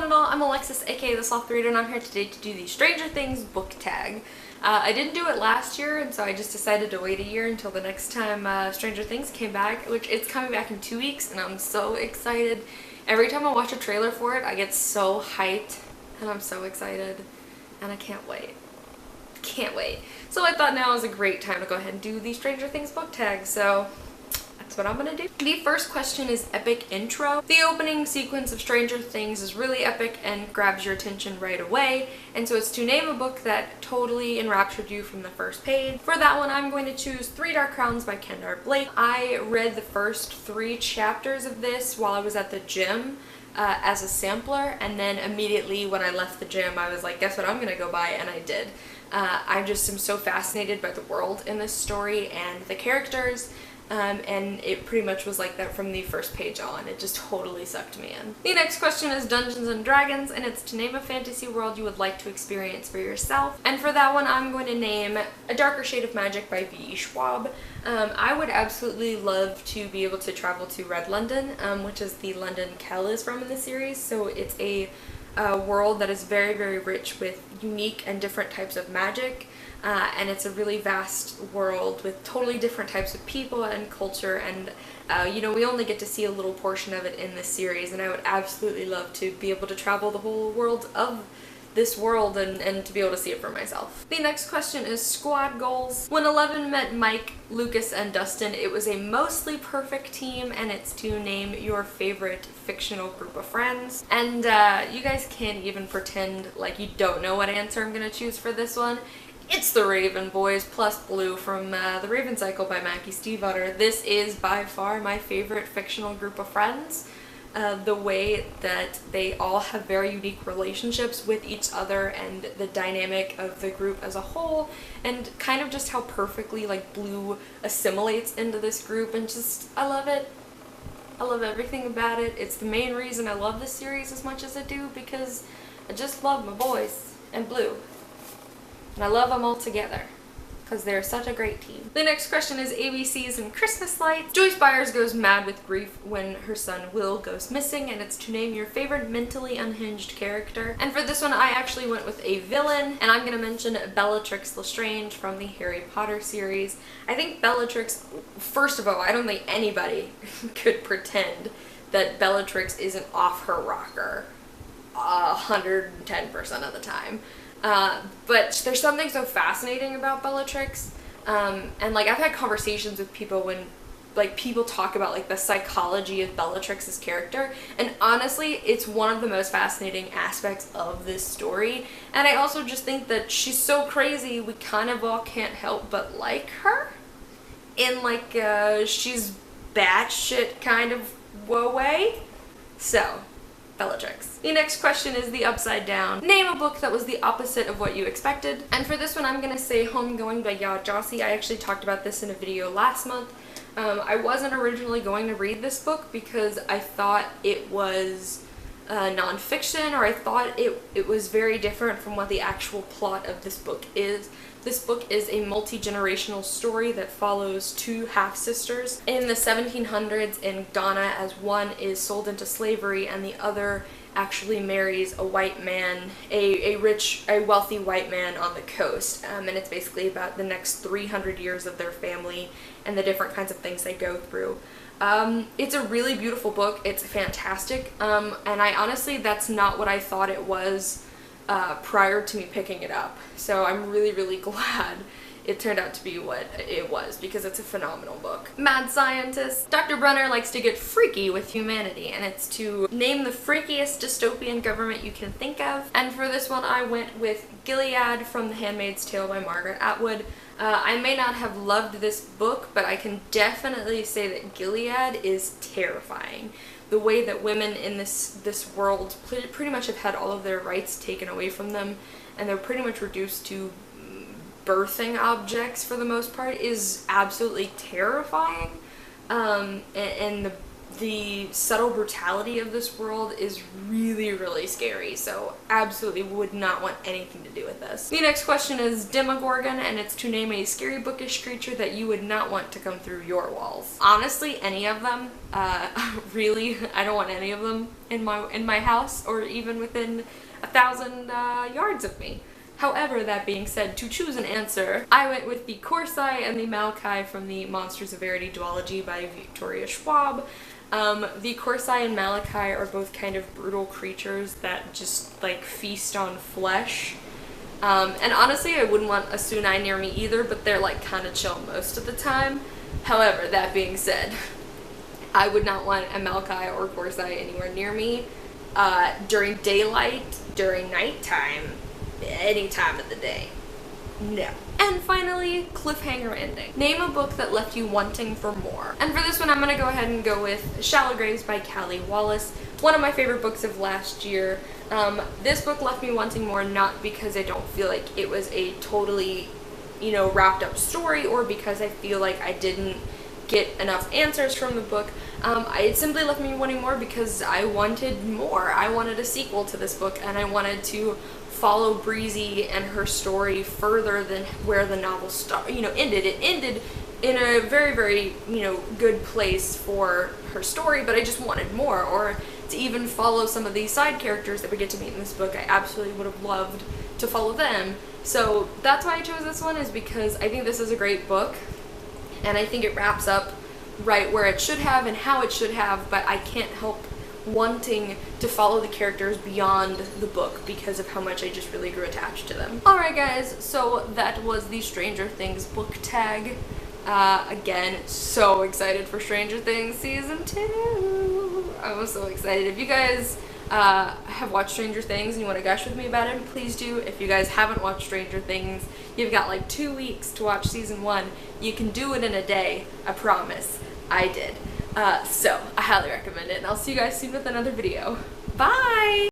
and all, I'm Alexis, aka The Sloth Reader, and I'm here today to do the Stranger Things book tag. I didn't do it last year, and so I just decided to wait a year until the next time Stranger Things came back, which it's coming back in 2 weeks, and I'm so excited. Every time I watch a trailer for it, I get so hyped, and I'm so excited, and I can't wait. Can't wait. So I thought now is a great time to go ahead and do the Stranger Things book tag, so that's what I'm gonna do. The first question is epic intro. The opening sequence of Stranger Things is really epic and grabs your attention right away, and so it's to name a book that totally enraptured you from the first page. For that one, I'm going to choose Three Dark Crowns by Kendar Blake. I read the first 3 chapters of this while I was at the gym as a sampler, and then immediately when I left the gym, I was like, guess what I'm gonna go buy, and I did. I just am so fascinated by the world in this story and the characters. And it pretty much was like that from the first page on. It just totally sucked me in. The next question is Dungeons and Dragons, and it's to name a fantasy world you would like to experience for yourself. And for that one, I'm going to name A Darker Shade of Magic by V.E. Schwab. I would absolutely love to be able to travel to Red London, which is the London Kell is from in the series. So it's a world that is very, very rich with unique and different types of magic. And it's a really vast world with totally different types of people and culture, and you know, we only get to see a little portion of it in this series, and I would absolutely love to be able to travel the whole world of this world and to be able to see it for myself. The next question is squad goals. When 11 met Mike, Lucas, and Dustin, it was a mostly perfect team, and it's to name your favorite fictional group of friends. And you guys can't even pretend like you don't know what answer I'm gonna choose for this one. It's the Raven Boys plus Blue from The Raven Cycle by Mackie Stiefvater. This is by far my favorite fictional group of friends. The way that they all have very unique relationships with each other, and the dynamic of the group as a whole, and kind of just how perfectly like Blue assimilates into this group, and just I love it. I love everything about it. It's the main reason I love this series as much as I do, because I just love my boys and Blue. And I love them all together, because they're such a great team. The next question is ABCs and Christmas Lights. Joyce Byers goes mad with grief when her son Will goes missing, and it's to name your favorite mentally unhinged character. And for this one, I actually went with a villain, and I'm going to mention Bellatrix Lestrange from the Harry Potter series. I think Bellatrix, first of all, I don't think anybody could pretend that Bellatrix isn't off her rocker 110% of the time. But there's something so fascinating about Bellatrix, and like I've had conversations with people when like people talk about like the psychology of Bellatrix's character, and honestly it's one of the most fascinating aspects of this story. And I also just think that she's so crazy we kind of all can't help but like her in like she's batshit kind of way. So Bellatrix. The next question is the upside down. Name a book that was the opposite of what you expected. And for this one, I'm gonna say Homegoing by Ya Jossie. I actually talked about this in a video last month. I wasn't originally going to read this book because I thought it was nonfiction, or I thought it was very different from what the actual plot of this book is. This book is a multi-generational story that follows 2 half-sisters in the 1700s in Ghana, as one is sold into slavery and the other actually marries a white man, a wealthy white man on the coast. And it's basically about the next 300 years of their family and the different kinds of things they go through. It's a really beautiful book. It's fantastic. And I honestly, that's not what I thought it was prior to me picking it up. So I'm really, really glad it turned out to be what it was, because it's a phenomenal book. Mad Scientist. Dr. Brunner likes to get freaky with humanity, and it's to name the freakiest dystopian government you can think of. And for this one, I went with Gilead from The Handmaid's Tale by Margaret Atwood. I may not have loved this book, but I can definitely say that Gilead is terrifying. The way that women in this world pretty much have had all of their rights taken away from them, and they're pretty much reduced to birthing objects for the most part, is absolutely terrifying. And the subtle brutality of this world is really, really scary, so absolutely would not want anything to do with this. The next question is Demogorgon, and it's to name a scary bookish creature that you would not want to come through your walls. Honestly, any of them. Really, I don't want any of them in my house or even within 1,000 yards of me. However, that being said, to choose an answer, I went with the Corsai and the Malachi from the Monsters of Verity duology by Victoria Schwab. The Corsai and Malachi are both kind of brutal creatures that just like feast on flesh. And honestly, I wouldn't want a Sunai near me either, but they're like kind of chill most of the time. However, that being said, I would not want a Malachi or Corsai anywhere near me during daylight, during nighttime, any time of the day. No. And finally, cliffhanger ending. Name a book that left you wanting for more. And for this one, I'm gonna go ahead and go with Shallow Graves by Callie Wallace, one of my favorite books of last year. This book left me wanting more, not because I don't feel like it was a totally, you know, wrapped up story, or because I feel like I didn't get enough answers from the book. It simply left me wanting more because I wanted more. I wanted a sequel to this book, and I wanted to follow Breezy and her story further than where the novel ended. It ended in a very, very, good place for her story, but I just wanted more, or to even follow some of these side characters that we get to meet in this book. I absolutely would have loved to follow them. So that's why I chose this one, is because I think this is a great book, and I think it wraps up right where it should have and how it should have, but I can't help wanting to follow the characters beyond the book because of how much I just really grew attached to them. Alright guys, so that was the Stranger Things book tag. Again, so excited for Stranger Things Season 2. I was so excited. If you guys have watched Stranger Things and you want to gush with me about it, please do. If you guys haven't watched Stranger Things, you've got like 2 weeks to watch Season 1. You can do it in a day, I promise. I did. So, I highly recommend it, and I'll see you guys soon with another video. Bye!